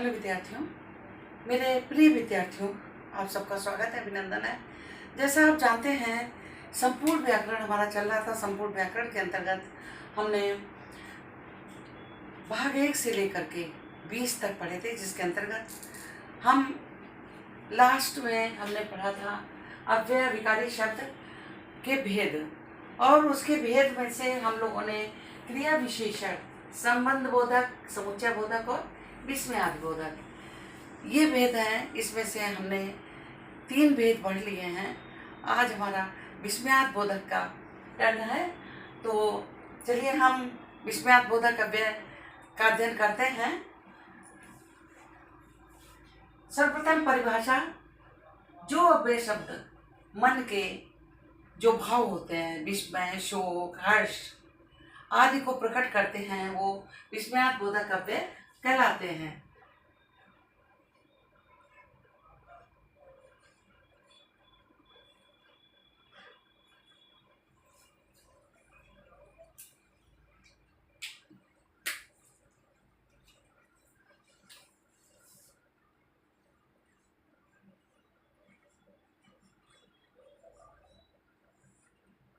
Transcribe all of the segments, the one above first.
Hello विद्यार्थियों, मेरे प्रिय विद्यार्थियों, आप सबका स्वागत है, अभिनंदन है। जैसा आप जानते हैं, संपूर्ण व्याकरण हमारा चल रहा था। संपूर्ण व्याकरण के अंतर्गत हमने भाग 1 से लेकर के 20 तक पढ़े थे, जिसके अंतर्गत हम लास्ट में हमने पढ़ा था अव्यय विकारी शब्द के भेद, और उसके भेद में से हम लोगों ने क्रिया विशेषण, संबंध बोधक, समुच्चय बोधक और विस्मयादि बोधक, ये भेद हैं। इसमें से हमने 3 भेद पढ़ लिए हैं। आज हमारा विस्मयादि बोधक का टर्न है, तो चलिए हम विस्मयादि बोधक अव्यय का अध्ययन करते हैं। सर्वप्रथम परिभाषा, जो अव्यय शब्द मन के जो भाव होते हैं, विस्मय, शोक, हर्ष आदि को प्रकट करते हैं, वो विस्मयादि बोधक अव्यय कहलाते हैं।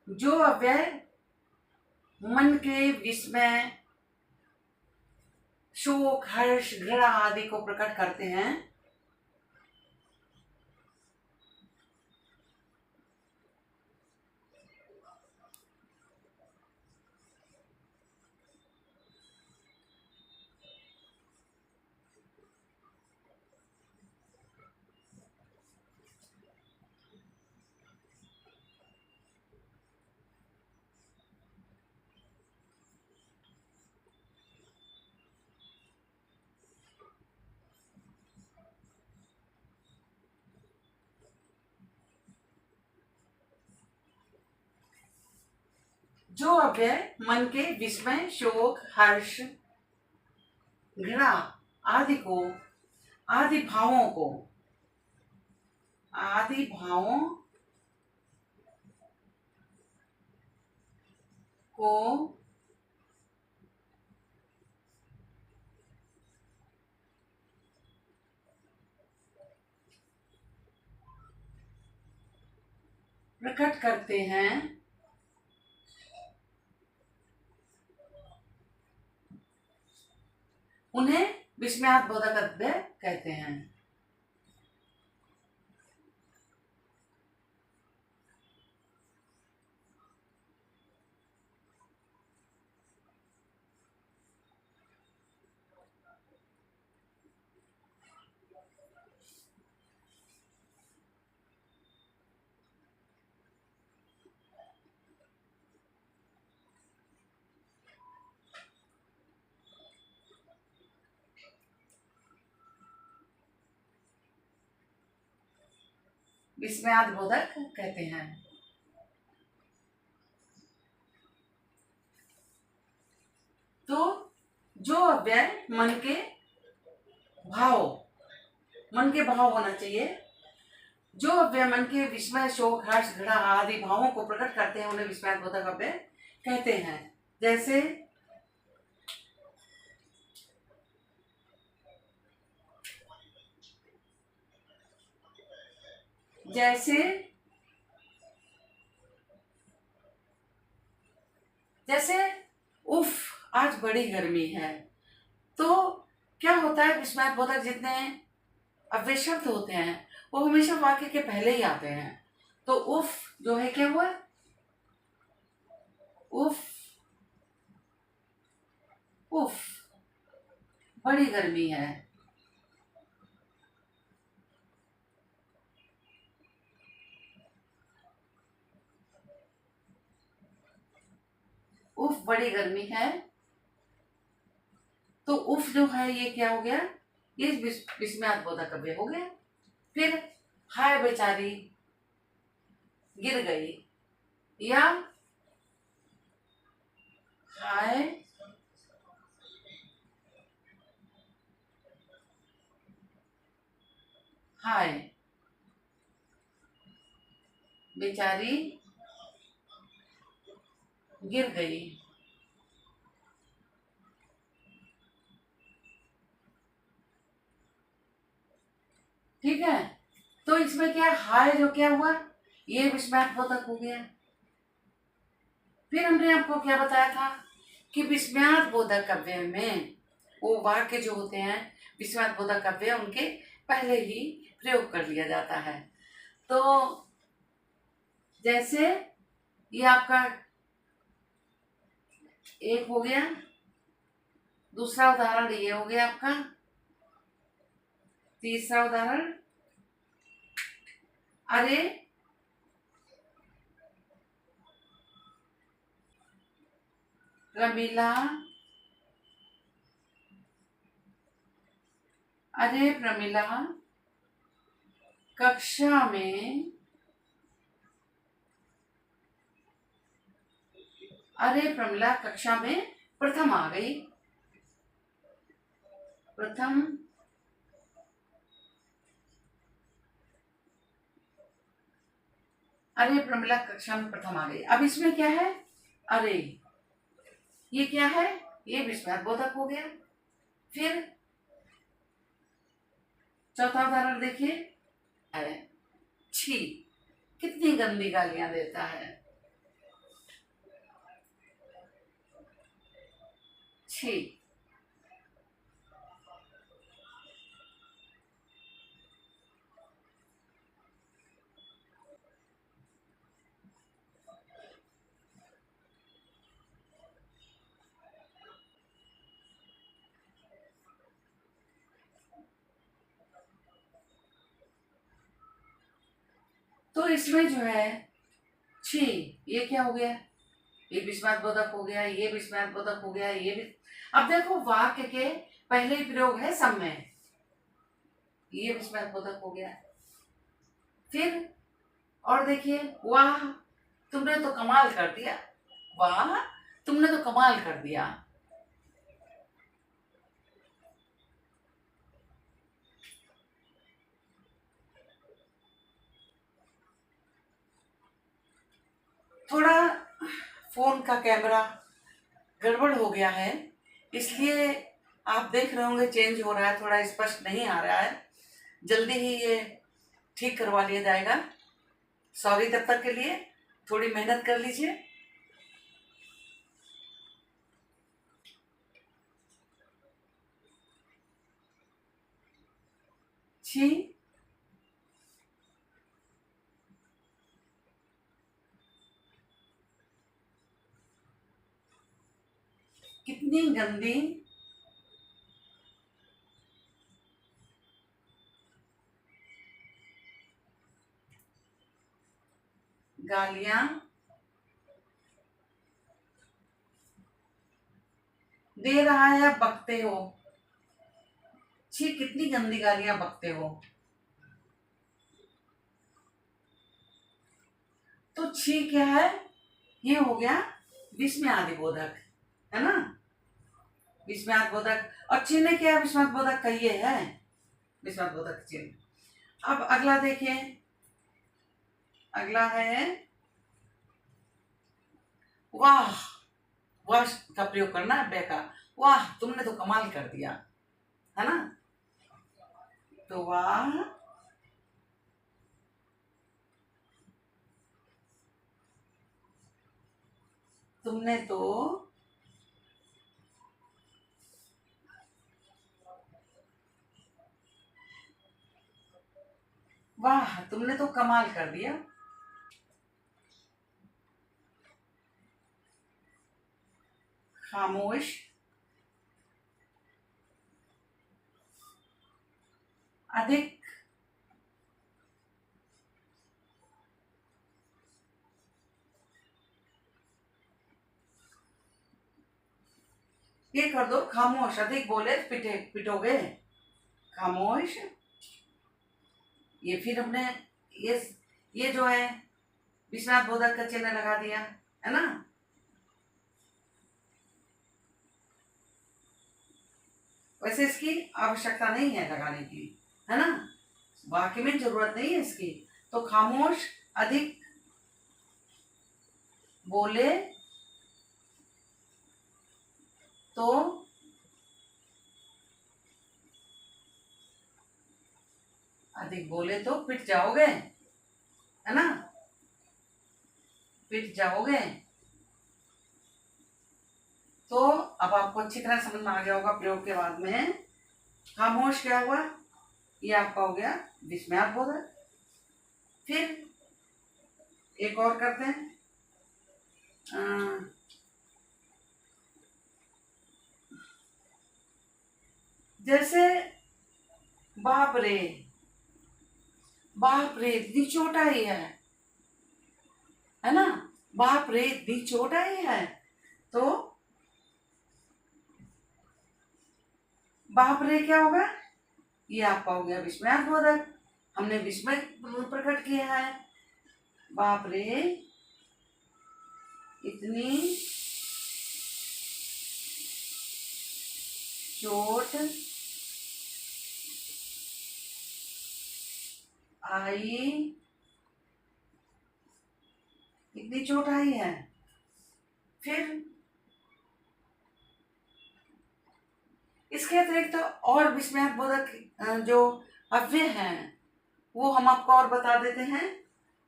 जो अव्यय मन के विस्मय, शोक, हर्ष, घृणा आदि को प्रकट करते हैं, जो अव्यय मन के विस्मय, शोक, हर्ष, घृणा आदि भावों को प्रकट करते हैं, उन्हें विस्मयादि बोधक अव्यय कहते हैं। विस्मयादि बोधक कहते हैं। तो जो अव्यय मन के भाव होना चाहिए, जो अव्यय मन के विस्मय, शोक, हर्ष, घृणा आदि भावों को प्रकट करते हैं, उन्हें विस्मयादि बोधक अव्यय कहते हैं। जैसे जैसे उफ, आज बड़ी गर्मी है। तो क्या होता है, विस्मयादि बोधक जितने अव्यय शब्द होते हैं वो हमेशा वाक्य के पहले ही आते हैं। तो उफ जो है, क्या हुआ, उफ, उफ, बड़ी गर्मी है। उफ, बड़ी गर्मी है। तो उफ जो है, ये क्या हो गया, ये विस्मयादि बोधक अव्यय हो गया। फिर हाय बेचारी गिर गई, या हाय हाय बेचारी गिर गई। ठीक है। तो इसमें क्या हाय जो क्या हुआ, ये विस्मयार्थबोधक हो गया। फिर हमने आपको क्या बताया था कि विस्मयार्थबोधक अव्यय में वो वाक्य जो होते हैं विस्मयार्थबोधक अव्यय उनके पहले ही प्रयोग कर लिया जाता है। तो जैसे ये आपका एक हो गया, दूसरा उदाहरण ये हो गया आपका, तीसरा उदाहरण अरे प्रमिला, अरे प्रमिला कक्षा में, अरे प्रमिला कक्षा में प्रथम आ गई, प्रथम अरे प्रमिला कक्षा में प्रथम आ गई। अब इसमें क्या है, अरे ये क्या है, ये विस्मयार्थबोधक हो गया। फिर चौथा उदाहरण देखिए, छी, कितनी गंदी गालियां देता है, छी। तो इसमें जो है छी, ये क्या हो गया, ये विस्मयार्थबोधक हो गया, ये विस्मयार्थबोधक हो गया, ये भी। अब देखो वाक्य के पहले ही प्रयोग है समय, ये विस्मयार्थबोधक हो गया। फिर और देखिए, वाह तुमने तो कमाल कर दिया, वाह तुमने तो कमाल कर दिया। थोड़ा फोन का कैमरा गड़बड़ हो गया है, इसलिए आप देख रहे होंगे चेंज हो रहा है, थोड़ा स्पष्ट नहीं आ रहा है। जल्दी ही ये ठीक करवा लिया जाएगा। सॉरी तब तक के लिए, थोड़ी मेहनत कर लीजिए। छी, कितनी गंदी गालियां दे रहा है या बकते हो, छी कितनी गंदी गालियां बकते हो। तो छी क्या है, ये हो गया विस्मयादिबोधक, है ना, विस्मयादिबोधक। और चिन्ह क्या है विस्मयादिबोधक का, ये है विस्मयादिबोधक चिन्ह। अब अगला देखिए, अगला है वाह, वाह का प्रयोग करना है, बे का, वाह तुमने तो कमाल कर दिया, है ना। तो वाह तुमने तो वाह तुमने तो कमाल कर दिया। खामोश, अधिक ये कर दो, खामोश, अधिक बोले पिटे पिटोगे, खामोश। ये फिर हमने ये ये जो है विश्वनाथ बोधक का चिन्ह लगा दिया, है ना। वैसे इसकी आवश्यकता नहीं है लगाने की, है ना, वाक्य में जरूरत नहीं है इसकी। तो खामोश, अधिक बोले तो अधिक बोले तो पिट जाओगे, है ना, पिट जाओगे। तो अब आपको अच्छी तरह समझ में आ गया होगा प्रयोग के बाद में। खामोश क्या हुआ, ये आपका हो गया विस्मयास्पद। फिर एक और करते हैं, जैसे बाप रे, बाप रे इतनी चोट आई है ना, बाप रे इतनी चोट आई है। तो बाप रे क्या होगा, ये आपका हो गया विस्मयास्पद, हमने विस्मय प्रकट किया है। बाप रे इतनी चोट आई, इतनी चोट आई है। फिर इसके अतिरिक्त तो और विस्मयास्पद जो अव्यय हैं वो हम आपको और बता देते हैं।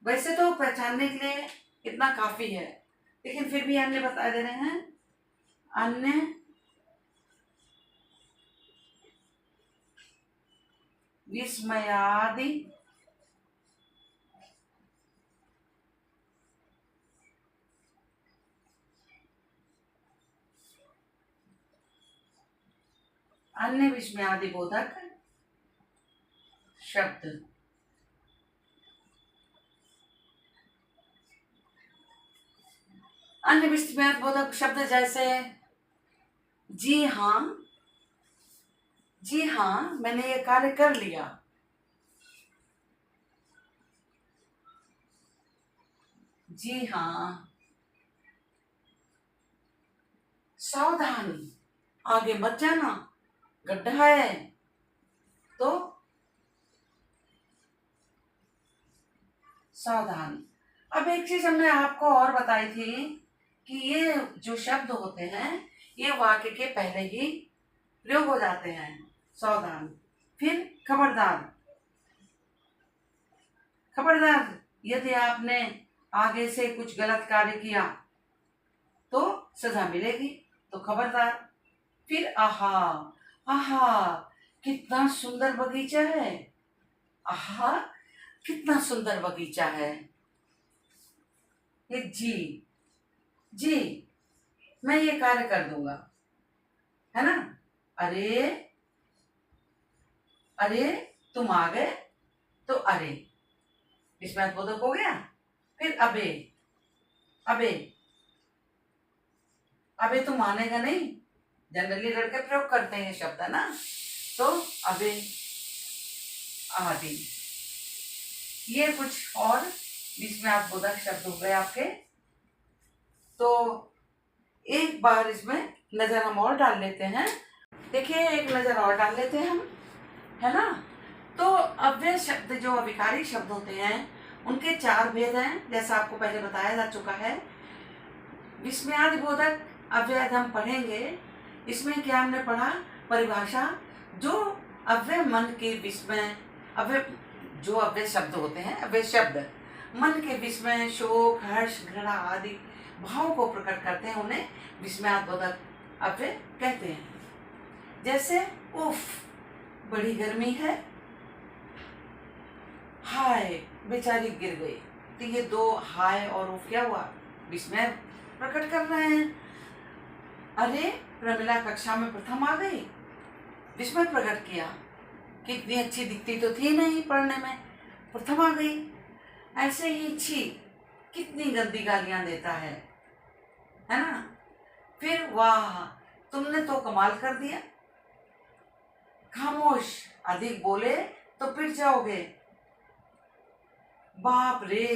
वैसे तो पहचानने के लिए इतना काफी है, लेकिन फिर भी अन्य बता दे रहे हैं। अन्य विस्मयादि अन्य विस्मयादि बोधक शब्द। अन्य विस्मयास्पद शब्द जैसे जी हाँ, जी हाँ मैंने ये कार्य कर लिया। जी हाँ, सावधान आगे मत जाना, गड्ढा है। तो सावधान। अब एक चीज हमने आपको और बताई थी कि ये जो शब्द होते हैं ये वाक्य के पहले ही प्रयोग हो जाते हैं। सावधान, फिर खबरदार। खबरदार यदि आपने आगे से कुछ गलत कार्य किया तो सजा मिलेगी, तो खबरदार। फिर आहा, आहा कितना सुंदर बगीचा है, आहा कितना सुंदर बगीचा है। ये जी, जी मैं ये कार्य कर दूंगा, है ना। अरे, अरे तुम आ गए, तो अरे इसमें बोधक हो गया। फिर अबे, अबे, अबे तुम मानेगा नहीं, जनरली लड़के प्रयोग करते हैं ये शब्द, है ना। तो अबे आदि, ये कुछ और विस्मयास्पद शब्द हो गए आपके। तो एक बार इसमें नजर हम और डाल लेते हैं। देखिए एक नजर और डाल लेते हैं हम, है ना। तो अव्यय शब्द जो अविकारी शब्द होते हैं उनके 4 भेद हैं, जैसा आपको पहले बताया जा चुका है। विस्मयादिबोधक अव्यय हम पढ़ेंगे। इसमें क्या हमने पढ़ा, परिभाषा, जो अव्यय मन के विस्मय, अव्यय जो अव्यय शब्द होते हैं, अव्यय शब्द मन के विस्मय, शोक, हर्ष, घृणा आदि भाव को प्रकट करते हैं, उन्हें विस्मयास्पद अव्यय कहते हैं। जैसे उफ बड़ी गर्मी है, हाय बेचारी गिर गई। तो ये 2 हाय और उफ क्या हुआ, विस्मय प्रकट कर रहे हैं। अरे प्रमिला कक्षा में प्रथम आ गई, विस्मय प्रकट किया, कितनी अच्छी दिखती तो थी नहीं पढ़ने में, प्रथम आ गई। ऐसे ही छी कितनी गंदी गालियां देता है ना। फिर वाह तुमने तो कमाल कर दिया। खामोश अधिक बोले तो पिट जाओगे। बाप रे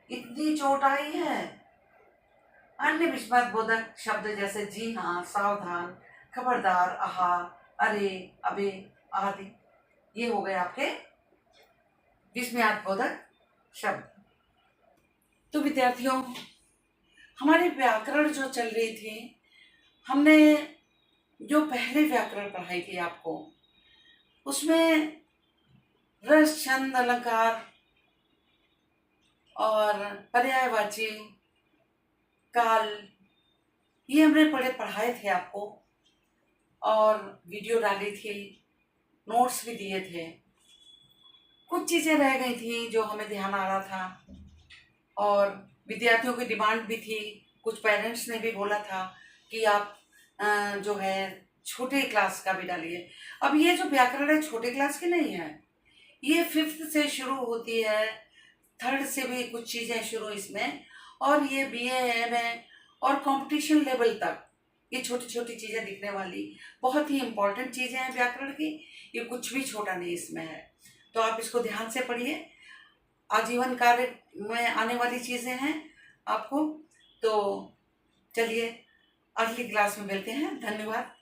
इतनी चोट आई है। अन्य विस्मयास्पद शब्द जैसे जी हाँ, सावधान, खबरदार, आहा, अरे, अबे आदि, ये हो गए आपके विस्मयास्पद शब्द। तो विद्यार्थियों हमारी व्याकरण जो चल रही थी, हमने जो पहले व्याकरण पढ़ाई थी आपको, उसमें रस, छंद, अलंकार और पर्यायवाची, काल, ये हमने पढ़ाए थे आपको, और वीडियो डाली थी, नोट्स भी दिए थे। कुछ चीज़ें रह गई थी जो हमें ध्यान आ रहा था, और विद्यार्थियों की डिमांड भी थी। कुछ पेरेंट्स ने भी बोला था कि आप जो है छोटे क्लास का भी डालिए। अब ये जो व्याकरण है छोटे क्लास की नहीं है, ये 5th से शुरू होती है, 3rd से भी कुछ चीज़ें शुरू इसमें, और ये BA MA और कंपटीशन लेवल तक ये छोटी छोटी चीज़ें दिखने वाली बहुत ही इम्पोर्टेंट चीज़ें हैं व्याकरण की। ये कुछ भी छोटा नहीं इसमें है, तो आप इसको ध्यान से पढ़िए। आजीवन कार्य में आने वाली चीज़ें हैं आपको। तो चलिए अगली क्लास में मिलते हैं। धन्यवाद।